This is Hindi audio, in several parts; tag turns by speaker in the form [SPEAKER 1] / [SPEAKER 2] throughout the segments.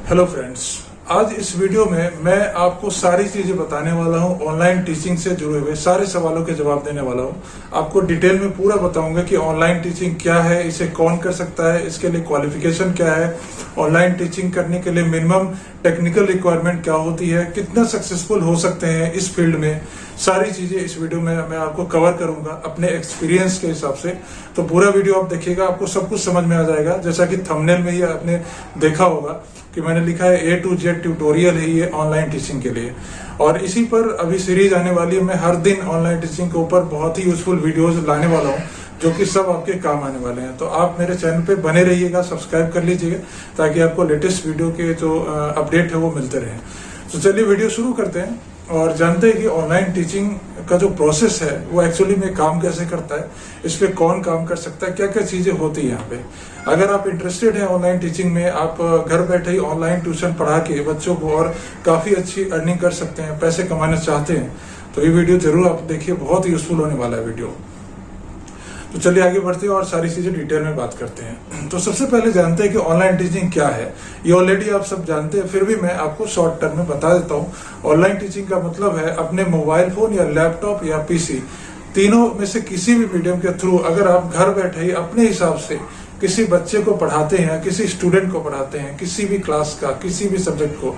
[SPEAKER 1] हेलो फ्रेंड्स, आज इस वीडियो में मैं आपको सारी चीजें बताने वाला हूं। ऑनलाइन टीचिंग से जुड़े हुए सारे सवालों के जवाब देने वाला हूं। आपको डिटेल में पूरा बताऊंगा कि ऑनलाइन टीचिंग क्या है, इसे कौन कर सकता है, इसके लिए क्वालिफिकेशन क्या है, ऑनलाइन टीचिंग करने के लिए मिनिमम टेक्निकल रिक्वायरमेंट क्या होती है, कितना सक्सेसफुल हो सकते हैं इस फील्ड में। सारी चीजें इस वीडियो में मैं आपको कवर करूंगा अपने एक्सपीरियंस के हिसाब से। तो पूरा वीडियो आप देखिएगा, आपको सब कुछ समझ में आ जाएगा। जैसा कि थंबनेल में ही आपने देखा होगा कि मैंने लिखा है A to Z ट्यूटोरियल है ये ऑनलाइन टीचिंग के लिए, और इसी पर अभी सीरीज आने वाली है। मैं हर दिन ऑनलाइन टीचिंग के ऊपर बहुत ही यूजफुल वीडियोस लाने वाला हूँ जो कि सब आपके काम आने वाले हैं। तो आप मेरे चैनल पे बने रहिएगा, सब्सक्राइब कर लीजिएगा ताकि आपको लेटेस्ट वीडियो के जो अपडेट है वो मिलते रहे। तो चलिए वीडियो शुरू करते हैं और जानते हैं कि ऑनलाइन टीचिंग का जो प्रोसेस है वो एक्चुअली में काम कैसे करता है, इस पे कौन काम कर सकता है, क्या क्या चीजें होती है यहाँ पे। अगर आप इंटरेस्टेड हैं ऑनलाइन टीचिंग में, आप घर बैठे ही ऑनलाइन ट्यूशन पढ़ा के बच्चों को और काफी अच्छी अर्निंग कर सकते हैं, पैसे कमाना चाहते हैं, तो ये वीडियो जरूर आप देखिए, बहुत यूजफुल होने वाला है वीडियो। तो चलिए आगे बढ़ते हैं और सारी चीजें डिटेल में बात करते हैं। तो सबसे पहले जानते हैं कि ऑनलाइन टीचिंग क्या है। ये ऑलरेडी आप सब जानते हैं, फिर भी मैं आपको शॉर्ट टर्म में बता देता हूँ। ऑनलाइन टीचिंग का मतलब है अपने मोबाइल फोन या लैपटॉप या पीसी, तीनों में से किसी भी मीडियम के थ्रू अगर आप घर बैठे ही अपने हिसाब से किसी बच्चे को पढ़ाते हैं, किसी स्टूडेंट को पढ़ाते हैं, किसी भी क्लास का, किसी भी सब्जेक्ट को,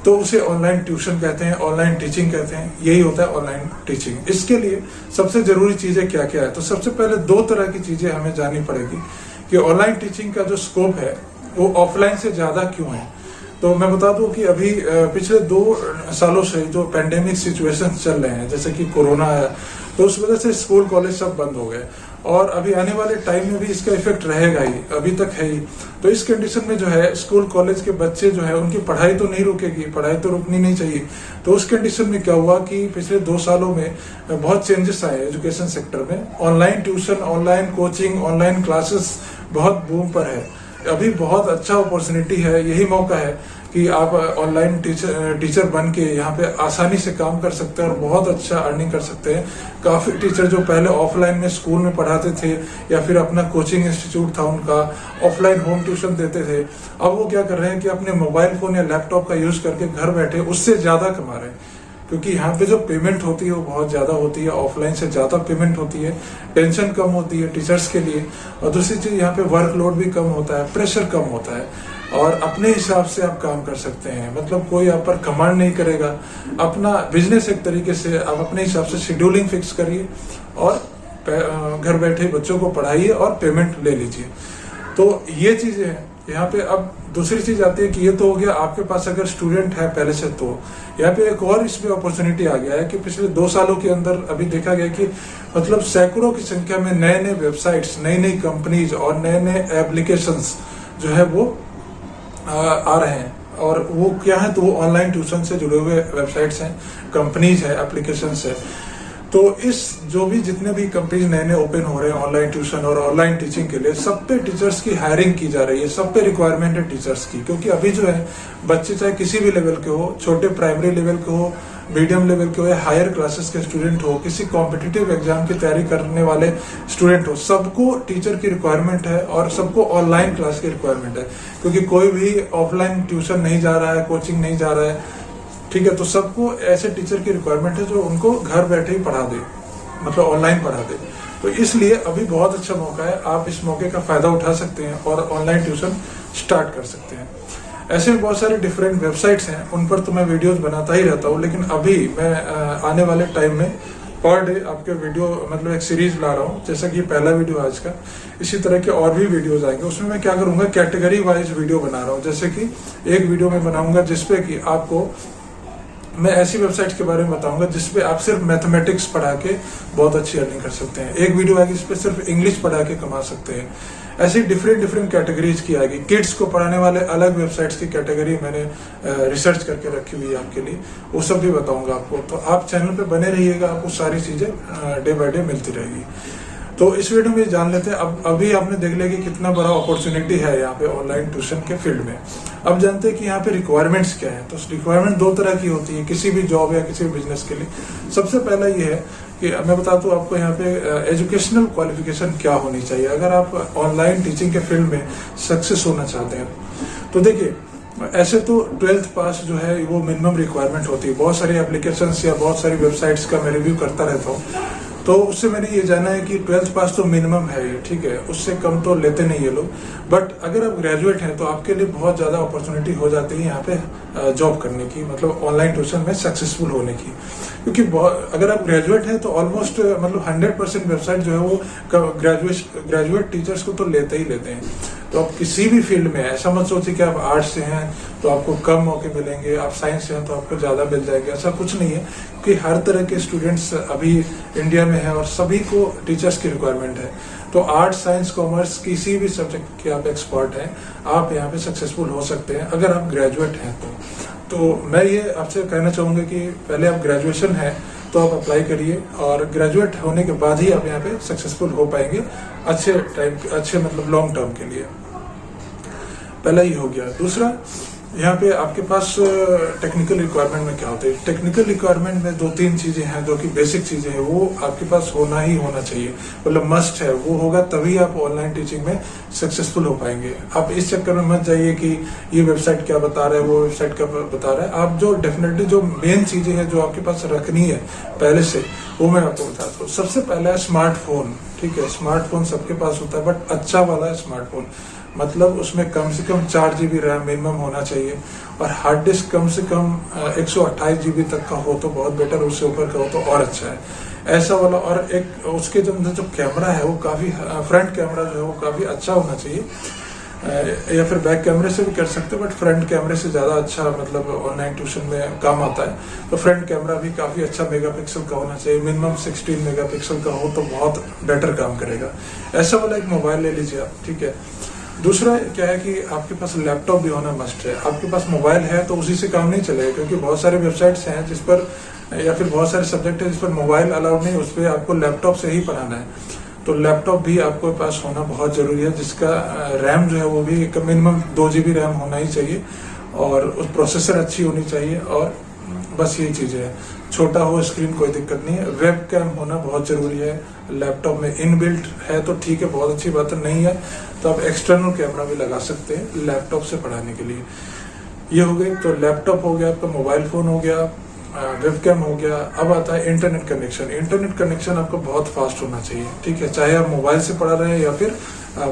[SPEAKER 1] तो उसे ऑनलाइन ट्यूशन कहते हैं, ऑनलाइन टीचिंग कहते हैं। यही होता है ऑनलाइन टीचिंग। इसके लिए सबसे जरूरी चीजें क्या क्या है, तो सबसे पहले दो तरह की चीजें हमें जाननी पड़ेगी कि ऑनलाइन टीचिंग का जो स्कोप है वो ऑफलाइन से ज्यादा क्यों है। तो मैं बता दूं कि अभी पिछले 2 सालों से जो पेंडेमिक सिचुएशन चल रहे हैं, जैसे कि कोरोना आया, तो उस वजह से स्कूल कॉलेज सब बंद हो गए और अभी आने वाले टाइम में भी इसका इफेक्ट रहेगा ही, अभी तक है ही। तो इस कंडीशन में जो है स्कूल कॉलेज के बच्चे जो है उनकी पढ़ाई तो नहीं रुकेगी, पढ़ाई तो रुकनी नहीं चाहिए। तो उस कंडीशन में क्या हुआ कि पिछले 2 सालों में बहुत चेंजेस आए एजुकेशन सेक्टर में। Online tuition, online coaching, online classes बहुत बूम पर है। अभी बहुत अच्छा अपॉर्चुनिटी है, यही मौका है कि आप ऑनलाइन टीचर बन के यहाँ पे आसानी से काम कर सकते हैं और बहुत अच्छा अर्निंग कर सकते हैं। काफी टीचर जो पहले ऑफलाइन में स्कूल में पढ़ाते थे या फिर अपना कोचिंग इंस्टीट्यूट था उनका, ऑफलाइन होम ट्यूशन देते थे, अब वो क्या कर रहे हैं कि अपने मोबाइल फोन या लैपटॉप का यूज करके घर बैठे उससे ज्यादा कमा रहे हैं। क्योंकि यहाँ पे जो पेमेंट होती है वो बहुत ज्यादा होती है, ऑफलाइन से ज्यादा पेमेंट होती है, टेंशन कम होती है टीचर्स के लिए, और दूसरी चीज यहाँ पे वर्कलोड भी कम होता है, प्रेशर कम होता है, और अपने हिसाब से आप काम कर सकते हैं। मतलब कोई आप पर कमांड नहीं करेगा, अपना बिजनेस एक तरीके से आप अपने हिसाब से शेड्यूलिंग फिक्स करिए और घर बैठे बच्चों को पढ़ाइए और पेमेंट ले लीजिए। तो ये चीजें हैं यहाँ पे। अब दूसरी चीज आती है कि ये तो हो गया आपके पास अगर स्टूडेंट है पहले से, तो यहाँ पे एक और इसमें अपॉर्चुनिटी आ गया है कि पिछले 2 सालों के अंदर अभी देखा गया कि मतलब सैकड़ों की संख्या में नए नए वेबसाइट्स, नई नई कंपनीज और नए नए एप्लीकेशंस जो है वो आ रहे हैं। और वो क्या है, तो वो ऑनलाइन ट्यूशन से जुड़े हुए वेबसाइट्स हैं, कंपनीज है, एप्लीकेशंस है। तो इस जो भी जितने भी कंपनीज नए नए ओपन हो रहे हैं ऑनलाइन ट्यूशन और ऑनलाइन टीचिंग के लिए, सब पे टीचर्स की हायरिंग की जा रही है, सब पे रिक्वायरमेंट है टीचर्स की। क्योंकि अभी जो है बच्चे चाहे किसी भी लेवल के हो, छोटे प्राइमरी लेवल के हो, मीडियम लेवल के हो या हायर क्लासेस के स्टूडेंट हो, किसी कॉम्पिटिटिव एग्जाम की तैयारी करने वाले स्टूडेंट हो, सबको टीचर की रिक्वायरमेंट है और सबको ऑनलाइन क्लास की रिक्वायरमेंट है। क्योंकि कोई भी ऑफलाइन ट्यूशन नहीं जा रहा है, कोचिंग नहीं जा रहा है, ठीक है। तो सबको ऐसे टीचर की रिक्वायरमेंट है जो उनको घर बैठे ही पढ़ा दे, मतलब ऑनलाइन पढ़ा दे। तो इसलिए अभी बहुत अच्छा मौका है, आप इस मौके का फायदा उठा सकते हैं और ऑनलाइन ट्यूशन स्टार्ट कर सकते हैं। ऐसे बहुत सारे डिफरेंट वेबसाइट्स हैं, उन पर तो मैं वीडियोस बनाता ही रहता हूँ, लेकिन अभी मैं आने वाले टाइम में पर डे आपके वीडियो मतलब एक सीरीज ला रहा हूँ। जैसा कि पहला वीडियो आज का, इसी तरह के और भी वीडियोस आएंगे। उसमें मैं क्या करूंगा, कैटेगरी वाइज वीडियो बना रहा हूँ। जैसे कि एक वीडियो में बनाऊंगा जिसपे कि आपको मैं ऐसी वेबसाइट के बारे में बताऊंगा जिसपे आप सिर्फ मैथमेटिक्स पढ़ा के बहुत अच्छी अर्निंग कर सकते हैं। एक वीडियो आएगी जिसपे सिर्फ इंग्लिश पढ़ा के कमा सकते हैं। ऐसी डिफरेंट कैटेगरीज की आएगी। किड्स को पढ़ाने वाले अलग वेबसाइट्स की कैटेगरी मैंने रिसर्च करके रखी हुई है आपके लिए, वो सब भी बताऊंगा आपको। तो आप चैनल पे बने रहिएगा, आपको सारी चीजें डे बाय डे मिलती रहेगी। तो इस वीडियो में जान लेते हैं। अब अभी आपने देख लिया कि कितना बड़ा अपॉर्चुनिटी है यहाँ पे ऑनलाइन ट्यूशन के फील्ड में। अब जानते हैं कि यहाँ पे रिक्वायरमेंट्स क्या है। तो रिक्वायरमेंट 2 तरह की होती है किसी भी जॉब या किसी भी बिजनेस के लिए। सबसे पहला ये है कि मैं बताता हूँ आपको यहाँ पे एजुकेशनल क्वालिफिकेशन क्या होनी चाहिए अगर आप ऑनलाइन टीचिंग के फील्ड में सक्सेस होना चाहते हैं। तो देखिए ऐसे तो 12th पास जो है वो मिनिमम रिक्वायरमेंट होती है। बहुत सारी एप्लीकेशंस या बहुत सारी वेबसाइट्स का मैं रिव्यू करता रहता हूँ, तो उससे मैंने ये जाना है कि 12th पास तो मिनिमम है ये, ठीक है, उससे कम तो लेते नहीं ये लोग। बट अगर आप ग्रेजुएट हैं तो आपके लिए बहुत ज़्यादा अपॉर्चुनिटी हो जाती है यहाँ पे जॉब करने की, मतलब ऑनलाइन ट्यूशन में सक्सेसफुल होने की। क्योंकि अगर आप ग्रेजुएट हैं तो ऑलमोस्ट मतलब 100% वेबसाइट जो है वो ग्रेजुएट टीचर्स को तो लेते ही लेते हैं। तो आप किसी भी फील्ड में, ऐसा मत सोचिए कि आप आर्ट्स से हैं तो आपको कम मौके मिलेंगे, आप साइंस से हैं तो आपको ज़्यादा मिल जाएंगे, ऐसा कुछ नहीं है। क्योंकि हर तरह के स्टूडेंट्स अभी इंडिया में है और सभी को टीचर्स की रिक्वायरमेंट है। तो आर्ट्स, साइंस, कॉमर्स, किसी भी सब्जेक्ट के आप एक्सपर्ट हैं, आप यहाँ पे सक्सेसफुल हो सकते हैं अगर आप ग्रेजुएट हैं तो मैं ये आपसे कहना चाहूँगा कि पहले आप ग्रेजुएशन है तो आप अप्लाई करिए, और ग्रेजुएट होने के बाद ही आप यहाँ पे सक्सेसफुल हो पाएंगे अच्छे मतलब लॉन्ग टर्म के लिए। पहला ही हो गया। दूसरा, यहाँ पे आपके पास टेक्निकल रिक्वायरमेंट में क्या होता है। टेक्निकल रिक्वायरमेंट में 2-3 चीजें हैं जो कि बेसिक चीजें हैं, वो आपके पास होना ही होना चाहिए, मतलब मस्ट है। वो होगा तभी आप ऑनलाइन टीचिंग में सक्सेसफुल हो पाएंगे। आप इस चक्कर में मत जाइए कि ये वेबसाइट क्या बता रहा है, वो वेबसाइट क्या बता रहा है। आप जो डेफिनेटली जो मेन चीजें हैं जो आपके पास रखनी है पहले से, वो मैं आपको बताता हूँ। सबसे पहला है स्मार्टफोन, ठीक है। स्मार्टफोन सबके पास होता है, बट अच्छा वाला स्मार्टफोन, मतलब उसमें कम से कम 4 GB रैम मिनिमम होना चाहिए, और हार्ड डिस्क कम से कम 128 GB तक का हो तो बहुत बेटर, उससे ऊपर का हो तो और अच्छा है, ऐसा वाला। और एक उसके अंदर जो कैमरा है वो काफी, फ्रंट कैमरा जो है वो काफी अच्छा होना चाहिए, या फिर बैक कैमरे से भी कर सकते हैं, बट फ्रंट कैमरे से ज्यादा अच्छा मतलब ऑनलाइन ट्यूशन में काम आता है। तो फ्रंट कैमरा भी काफी अच्छा मेगापिक्सल का होना चाहिए, मिनिमम 16 मेगापिक्सल का हो तो बहुत बेटर काम करेगा। ऐसा वाला एक मोबाइल ले लीजिए आप, ठीक है। दूसरा क्या है कि आपके पास लैपटॉप भी होना मस्ट है। आपके पास मोबाइल है तो उसी से काम नहीं चलेगा, क्योंकि बहुत सारे वेबसाइट्स हैं जिस पर, या फिर बहुत सारे सब्जेक्ट है जिस पर मोबाइल अलाउड नहीं, उस पर आपको लैपटॉप से ही पढ़ाना है। तो लैपटॉप भी आपको पास होना बहुत जरूरी है, जिसका रैम जो है वो भी मिनिमम 2 GB रैम होना ही चाहिए, और उस प्रोसेसर अच्छी होनी चाहिए, और बस ये चीजें हैं। छोटा हो स्क्रीन कोई दिक्कत नहीं है। वेब कैम होना बहुत जरूरी है। लैपटॉप में इनबिल्ट है तो ठीक है, बहुत अच्छी बात है। नहीं है तो आप एक्सटर्नल कैमरा भी लगा सकते हैं लैपटॉप से पढ़ाने के लिए। ये हो गई, तो लैपटॉप हो गया आपका, मोबाइल फोन हो गया, वेबकैम हो गया। अब आता है इंटरनेट कनेक्शन। इंटरनेट कनेक्शन आपको बहुत फास्ट होना चाहिए, ठीक है। चाहे आप मोबाइल से पढ़ा रहे हैं या फिर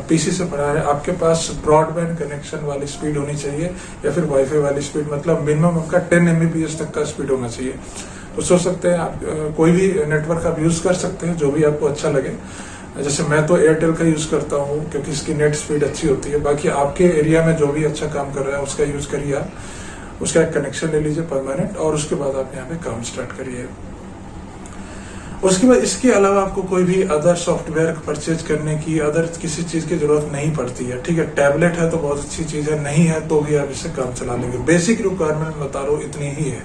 [SPEAKER 1] पीसी से पढ़ा रहे हैं, आपके पास ब्रॉडबैंड कनेक्शन वाली स्पीड होनी चाहिए, या फिर वाईफाई वाली स्पीड, मतलब मिनिमम आपका 10 Mbps तक का स्पीड होना चाहिए। तो सोच सकते हैं आप कोई भी नेटवर्क आप यूज कर सकते हैं, जो भी आपको अच्छा लगे। जैसे मैं तो एयरटेल का यूज करता हूँ क्योंकि इसकी नेट स्पीड अच्छी होती है। बाकी आपके एरिया में जो भी अच्छा काम कर रहा है उसका यूज करिए आप, उसका एक कनेक्शन ले लीजिए परमानेंट, और उसके बाद आप यहाँ पे काम स्टार्ट करिए। उसके बाद इसके अलावा आपको कोई भी अदर सॉफ्टवेयर परचेज करने की, अदर किसी चीज की जरूरत नहीं पड़ती है, ठीक है। टैबलेट है तो बहुत अच्छी चीज है, नहीं है तो भी आप इससे काम चला लेंगे। बेसिक रिक्वायरमेंट बता रहा हूँ इतनी ही है,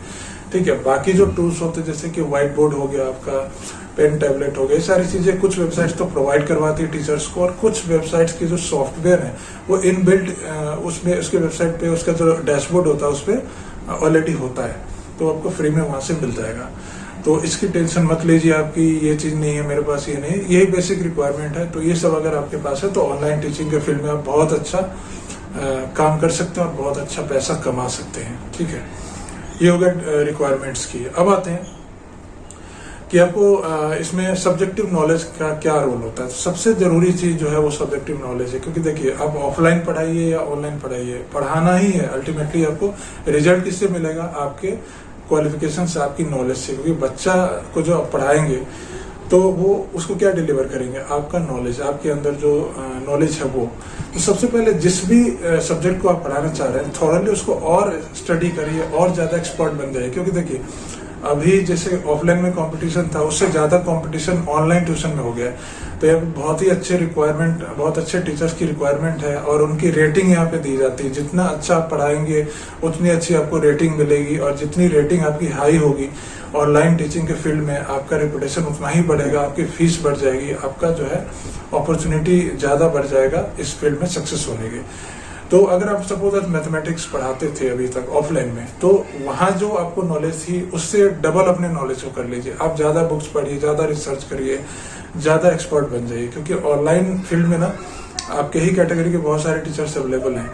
[SPEAKER 1] ठीक है। बाकी जो टूल्स होते हैं जैसे कि व्हाइट बोर्ड हो गया आपका, पेन टैबलेट हो गया, ये सारी चीजें कुछ वेबसाइट्स तो प्रोवाइड करवाती है टीचर्स को, और कुछ वेबसाइट्स की जो सॉफ्टवेयर है वो इनबिल्ट उसमें, उसके वेबसाइट पे उसका जो डैशबोर्ड होता है उस पर ऑलरेडी होता है, तो आपको फ्री में वहां से मिल जाएगा। तो इसकी टेंशन मत लीजिए आपकी ये चीज नहीं है मेरे पास, ये नहीं, यही बेसिक रिक्वायरमेंट है। तो ये सब अगर आपके पास है तो ऑनलाइन टीचिंग के फील्ड में आप बहुत अच्छा काम कर सकते हैं और बहुत अच्छा पैसा कमा सकते हैं, ठीक है। ये हो गया रिक्वायरमेंट्स की। अब आते हैं कि आपको इसमें सब्जेक्टिव नॉलेज का क्या रोल होता है। सबसे जरूरी चीज जो है वो सब्जेक्टिव नॉलेज है, क्योंकि देखिए आप ऑफलाइन पढ़ाइए या ऑनलाइन पढ़ाइए, पढ़ाना ही है अल्टीमेटली। आपको रिजल्ट किससे मिलेगा? आपके क्वालिफिकेशन से, आपकी नॉलेज से। क्योंकि बच्चा को जो आप पढ़ाएंगे तो वो उसको क्या डिलीवर करेंगे? आपका नॉलेज, आपके अंदर जो नॉलेज है वो। तो सबसे पहले जिस भी सब्जेक्ट को आप पढ़ाना चाह रहे हैं थॉरली उसको और स्टडी करिए और ज्यादा एक्सपर्ट बन जाइए। क्योंकि देखिए अभी जैसे ऑफलाइन में कंपटीशन था, उससे ज्यादा कंपटीशन ऑनलाइन ट्यूशन में हो गया है। तो ये बहुत ही अच्छे रिक्वायरमेंट, बहुत अच्छे टीचर्स की रिक्वायरमेंट है, और उनकी रेटिंग यहाँ पे दी जाती है। जितना अच्छा आप पढ़ाएंगे उतनी अच्छी आपको रेटिंग मिलेगी, और जितनी रेटिंग आपकी हाई होगी ऑनलाइन टीचिंग के फील्ड में, आपका रेपुटेशन उतना ही बढ़ेगा, आपकी फीस बढ़ जाएगी, आपका जो है अपॉर्चुनिटी ज्यादा बढ़ जाएगा इस फील्ड में सक्सेस होने की। तो अगर आप सपोज आज मैथमेटिक्स पढ़ाते थे अभी तक ऑफलाइन में, तो वहां जो आपको नॉलेज थी उससे डबल अपने नॉलेज को कर लीजिए। आप ज्यादा बुक्स पढ़िए, ज्यादा रिसर्च करिए, ज्यादा एक्सपर्ट बन जाइए। क्योंकि ऑनलाइन फील्ड में ना आपके ही कैटेगरी के बहुत सारे टीचर्स अवेलेबल हैं।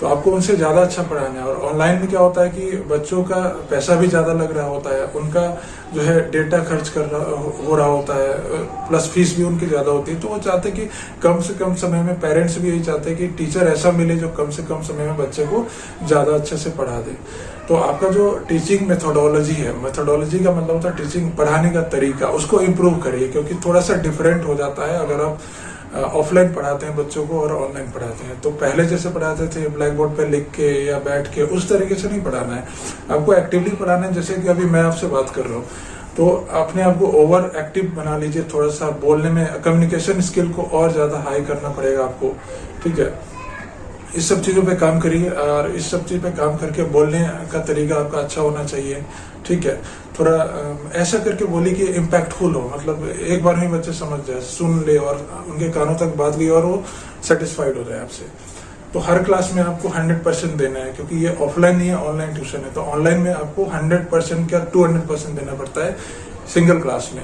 [SPEAKER 1] तो आपको उनसे ज्यादा अच्छा पढ़ाना है। और ऑनलाइन में क्या होता है कि बच्चों का पैसा भी ज्यादा लग रहा होता है, उनका जो है डेटा खर्च हो रहा होता है, प्लस फीस भी उनकी ज्यादा होती है। तो वो चाहते हैं कि कम से कम समय में, पेरेंट्स भी यही चाहते हैं कि टीचर ऐसा मिले जो कम से कम समय में बच्चे को ज्यादा अच्छे से पढ़ा दे। तो आपका जो टीचिंग मेथोडोलॉजी है, मेथोडोलॉजी का मतलब होता है टीचिंग पढ़ाने का तरीका, उसको इम्प्रूव करिए, क्योंकि थोड़ा सा डिफरेंट हो जाता है अगर आप ऑफलाइन पढ़ाते हैं बच्चों को और ऑनलाइन पढ़ाते हैं। तो पहले जैसे पढ़ाते थे ब्लैक बोर्ड पे लिख के या बैठ के, उस तरीके से नहीं पढ़ाना है, आपको एक्टिवली पढ़ाना है। जैसे कि अभी मैं आपसे बात कर रहा हूँ, तो अपने आप को ओवर एक्टिव बना लीजिए, थोड़ा सा बोलने में कम्युनिकेशन स्किल को और ज्यादा हाई करना पड़ेगा आपको, ठीक है। इस सब चीजों पे काम करिए, और इस सब चीज पे काम करके बोलने का तरीका आपका अच्छा होना चाहिए, ठीक है। थोड़ा ऐसा करके बोलिए कि इम्पैक्टफुल हो, मतलब एक बार में बच्चे समझ जाए, सुन ले और उनके कानों तक बात गई और वो सेटिस्फाइड हो जाए आपसे। तो हर क्लास में आपको 100% देना है, क्योंकि ये ऑफलाइन नहीं है, ऑनलाइन ट्यूशन है। तो ऑनलाइन में आपको 100% क्या 200% देना पड़ता है सिंगल क्लास में,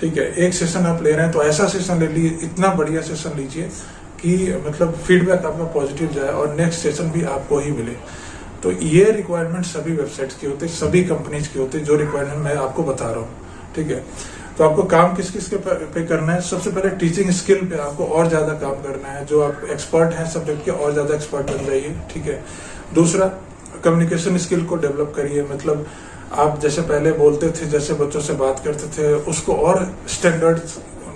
[SPEAKER 1] ठीक है। एक सेशन आप ले रहे हैं तो ऐसा सेशन ले लीजिए, इतना बढ़िया सेशन लीजिए कि मतलब फीडबैक आपका पॉजिटिव जाए और नेक्स्ट सेशन भी आपको ही मिले। तो ये रिक्वायरमेंट सभी वेबसाइट्स की होती है, सभी कंपनीज की होती है, जो रिक्वायरमेंट मैं आपको बता रहा हूँ, ठीक है। तो आपको काम किस किस के पे करना है? सबसे पहले टीचिंग स्किल पे आपको और ज्यादा काम करना है, जो आप एक्सपर्ट हैं सब्जेक्ट के और ज्यादा एक्सपर्ट बन जाइए, ठीक है। दूसरा, कम्युनिकेशन स्किल को डेवलप करिए, मतलब आप जैसे पहले बोलते थे, जैसे बच्चों से बात करते थे, उसको और स्टैंडर्ड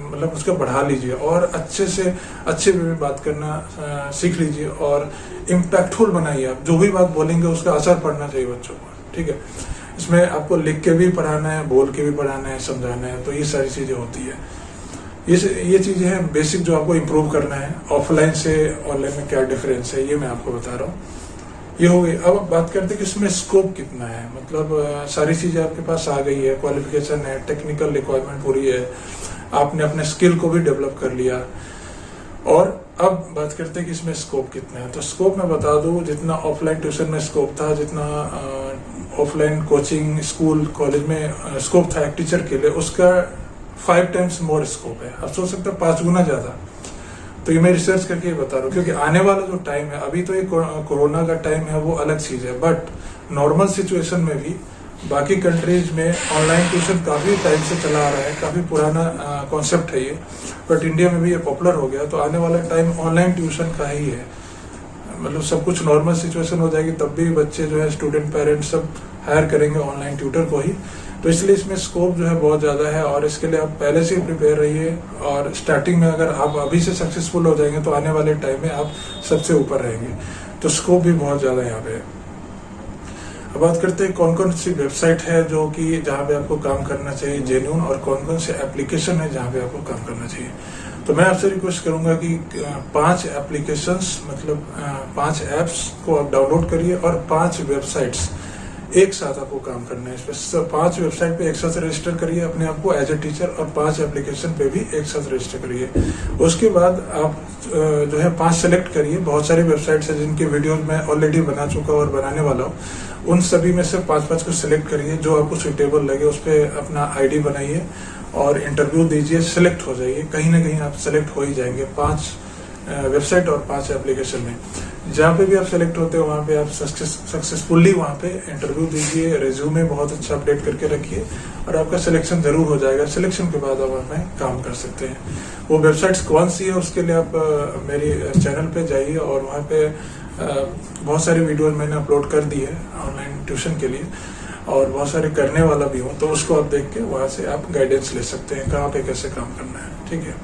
[SPEAKER 1] मतलब उसको बढ़ा लीजिए और अच्छे से अच्छे वे में बात करना सीख लीजिए और इम्पैक्टफुल बनाइए। आप जो भी बात बोलेंगे उसका असर पड़ना चाहिए बच्चों को, ठीक है। इसमें आपको लिख के भी पढ़ाना है, बोल के भी पढ़ाना है, समझाना है, तो ये सारी चीजें होती है। ये चीजें हैं बेसिक जो आपको इम्प्रूव करना है। ऑफलाइन से ऑनलाइन में क्या डिफरेंस है, ये मैं आपको बता रहा हूँ। ये हो गई। अब बात करते हैं कि इसमें स्कोप कितना है, मतलब सारी चीजें आपके पास आ गई है, क्वालिफिकेशन है, टेक्निकल रिक्वायरमेंट पूरी है, आपने अपने स्किल को भी डेवलप कर लिया। और अब बात करते हैं कि इसमें स्कोप कितना है। तो स्कोप मैं बता दूं, जितना ऑफलाइन ट्यूशन में स्कोप था, जितना ऑफलाइन कोचिंग स्कूल कॉलेज में स्कोप था एक टीचर के लिए, उसका 5 टाइम्स मोर स्कोप है। आप सोच सकते हैं 5 गुना ज्यादा। तो ये मैं रिसर्च करके बता रहा हूँ, क्योंकि आने वाला जो टाइम है, अभी तो ये कोरोना का टाइम है, वो अलग चीज है, बट नॉर्मल सिचुएशन में भी बाकी कंट्रीज में ऑनलाइन ट्यूशन काफी टाइम से चला आ रहा है, काफी पुराना कॉन्सेप्ट है ये, बट इंडिया में भी ये पॉपुलर हो गया। तो आने वाला टाइम ऑनलाइन ट्यूशन का ही है, मतलब सब कुछ नॉर्मल सिचुएशन हो जाएगी, तब भी बच्चे जो है, स्टूडेंट पेरेंट्स सब हायर करेंगे ऑनलाइन ट्यूटर को ही। तो इसलिए इसमें स्कोप जो है बहुत ज्यादा है, और इसके लिए आप पहले से ही प्रिपेयर रहिए। और स्टार्टिंग में अगर आप अभी से सक्सेसफुल हो जाएंगे तो आने वाले टाइम में आप सबसे ऊपर रहेंगे। तो स्कोप भी बहुत ज्यादा यहाँ पे है। अब बात करते हैं कौन कौन सी वेबसाइट है जो कि जहाँ पे आपको काम करना चाहिए जेन्युइन, और कौन कौन से एप्लीकेशन है जहाँ पे आपको काम करना चाहिए। तो मैं आपसे रिक्वेस्ट करूंगा कि 5 एप्लीकेशंस, मतलब 5 ऐप्स को आप डाउनलोड करिए और 5 वेबसाइट्स एक साथ आपको काम करना है। इस पर 5 वेबसाइट पे एक साथ रजिस्टर करिए अपने आप को एज ए टीचर, और 5 एप्लीकेशन पे भी एक साथ रजिस्टर करिए। उसके बाद आप जो है 5 सेलेक्ट करिए। बहुत सारी वेबसाइट्स हैं जिनके वीडियोस मैं ऑलरेडी बना चुका हूँ और बनाने वाला हूँ। उन सभी में से 5-5 को सिलेक्ट करिए, जो आपको सुटेबल लगे उस पर अपना आईडी बनाइए और इंटरव्यू दीजिए, सिलेक्ट हो जाइए। कहीं ना कहीं आप सिलेक्ट हो ही जाएंगे 5 वेबसाइट और 5 एप्लीकेशन में। जहाँ पे भी आप सेलेक्ट होते हो वहाँ पे आप सक्सेसफुली वहाँ पे इंटरव्यू दीजिए, रिज्यूमे बहुत अच्छा अपडेट करके रखिए, और आपका सिलेक्शन जरूर हो जाएगा। सिलेक्शन के बाद आप वहाँ काम कर सकते हैं। वो वेबसाइट्स कौन सी है उसके लिए आप मेरी चैनल पे जाइए, और वहाँ पे बहुत सारी वीडियोज मैंने अपलोड कर दी है ऑनलाइन ट्यूशन के लिए, और बहुत सारे करने वाला भी हूँ। तो उसको आप देख के वहाँ से आप गाइडेंस ले सकते हैं कहाँ पे कैसे काम करना है, ठीक है।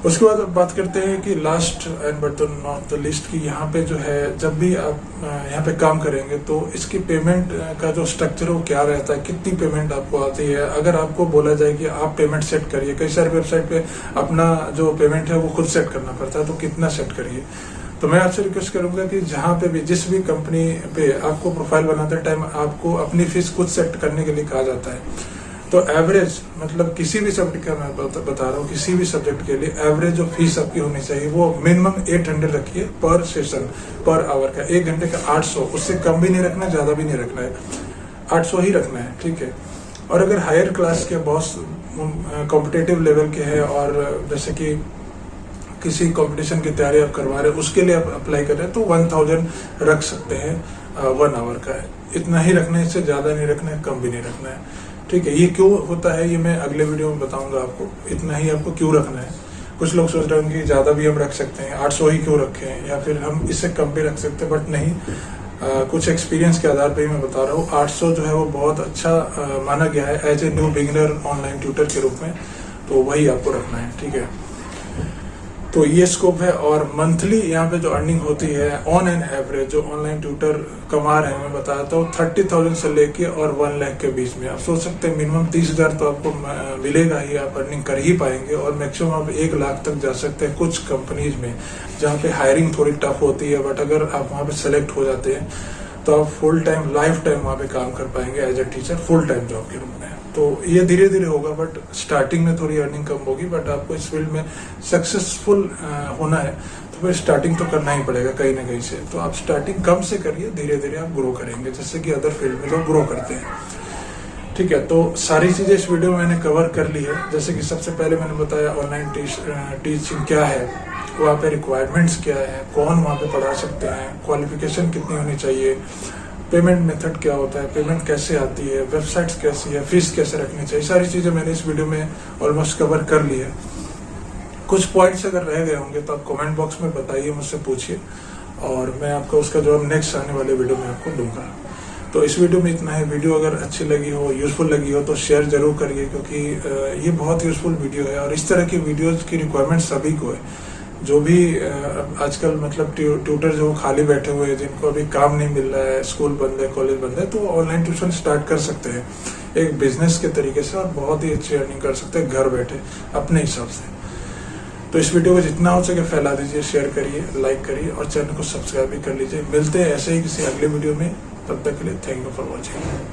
[SPEAKER 1] उसके बाद बात करते हैं कि last and but not the list की यहाँ पे जो है, जब भी आप यहाँ पे काम करेंगे तो इसकी पेमेंट का जो स्ट्रक्चर है वो क्या रहता है, कितनी पेमेंट आपको आती है। अगर आपको बोला जाए कि आप पेमेंट सेट करिए, कई सारे वेबसाइट पे अपना जो पेमेंट है वो खुद सेट करना पड़ता है, तो कितना सेट करिए। तो मैं आपसे रिक्वेस्ट करूंगा कि जहाँ पे भी, जिस भी कंपनी पे आपको प्रोफाइल बनाते टाइम आपको अपनी फीस खुद सेट करने के लिए कहा जाता है। तो एवरेज, मतलब किसी भी सब्जेक्ट का मैं बता रहा हूँ, किसी भी सब्जेक्ट के लिए एवरेज जो फीस आपकी होनी चाहिए वो मिनिमम 800 रखिए पर सेशन, पर आवर का। 1 घंटे का 800, उससे कम भी नहीं रखना है, ज्यादा भी नहीं रखना है, 800 ही रखना है, ठीक है। और अगर हायर क्लास के बहुत कॉम्पिटेटिव लेवल के हैं, और जैसे कि किसी कंपटीशन की तैयारी आप करवा रहे हैं उसके लिए आप अप्लाई कर रहे हैं तो 1000 रख सकते हैं 1 आवर का है। इतना ही रखना है, इससे ज्यादा नहीं रखना है, कम भी नहीं रखना है। ठीक है, ये क्यों होता है ये मैं अगले वीडियो में बताऊंगा आपको, इतना ही आपको क्यों रखना है। कुछ लोग सोच रहे होंगे कि ज्यादा भी हम रख सकते हैं, 800 ही क्यों रखें, या फिर हम इससे कम भी रख सकते हैं, बट नहीं। कुछ एक्सपीरियंस के आधार पर ही मैं बता रहा हूँ। 800 जो है वो बहुत अच्छा माना गया है as a new beginner online tutor के रूप में, तो वही आपको रखना है। ठीक है, तो ये स्कोप है। और मंथली यहाँ पे जो अर्निंग होती है ऑन एन एवरेज जो ऑनलाइन ट्यूटर कमा रहे हैं, मैं बताता हूँ 30,000 से लेके और 1 लाख के बीच में। आप सोच सकते हैं मिनिमम 30,000 तो आपको मिलेगा ही, आप अर्निंग कर ही पाएंगे, और मैक्सिमम आप 1 लाख तक जा सकते हैं कुछ कंपनीज में जहाँ पे हायरिंग थोड़ी टफ होती है। बट अगर आप वहाँ पे सेलेक्ट हो जाते हैं तो आप फुल टाइम लाइफ टाइम वहाँ पे काम कर पाएंगे as a teacher, full time job के रूप में। तो ये धीरे धीरे होगा, बट स्टार्टिंग में थोड़ी अर्निंग कम होगी। बट आपको इस फील्ड में सक्सेसफुल होना है तो फिर स्टार्टिंग तो करना ही पड़ेगा कहीं ना कहीं से। तो आप स्टार्टिंग कम से करिए, धीरे धीरे आप ग्रो करेंगे, जैसे कि अदर फील्ड में लोग ग्रो करते हैं। ठीक है, तो सारी चीजें इस वीडियो में मैंने कवर कर ली है। जैसे कि सबसे पहले मैंने बताया ऑनलाइन टीचिंग क्या है, वहाँ पे रिक्वायरमेंट्स क्या है, कौन वहाँ पे पढ़ा सकते हैं, क्वालिफिकेशन कितनी होनी चाहिए, पेमेंट मेथड क्या होता है, पेमेंट कैसे आती है, वेबसाइट्स कैसी है, फीस कैसे रखनी चाहिए, सारी चीजें मैंने इस वीडियो में ऑलमोस्ट कवर कर ली है। कुछ पॉइंट्स अगर रह गए होंगे तो आप कमेंट बॉक्स में बताइए, मुझसे पूछिए, और मैं आपको उसका जवाब नेक्स्ट आने वाले वीडियो में आपको दूंगा। तो इस वीडियो में इतना है। वीडियो अगर अच्छी लगी हो, यूजफुल लगी हो तो शेयर जरूर करिए, क्योंकि ये बहुत यूजफुल वीडियो है और इस तरह की वीडियोज की रिक्वायरमेंट सभी को है। जो भी आजकल मतलब ट्यूटर जो खाली बैठे हुए हैं, जिनको अभी काम नहीं मिल रहा है, स्कूल बंद है, कॉलेज बंद है, तो ऑनलाइन ट्यूशन स्टार्ट कर सकते हैं एक बिजनेस के तरीके से, और बहुत ही अच्छी अर्निंग कर सकते हैं घर बैठे अपने हिसाब से। तो इस वीडियो को जितना हो सके फैला दीजिए, शेयर करिए, लाइक करिए और चैनल को सब्सक्राइब भी कर लीजिए। मिलते हैं ऐसे ही किसी अगले वीडियो में, तब तक के लिए थैंक यू फॉर वॉचिंग।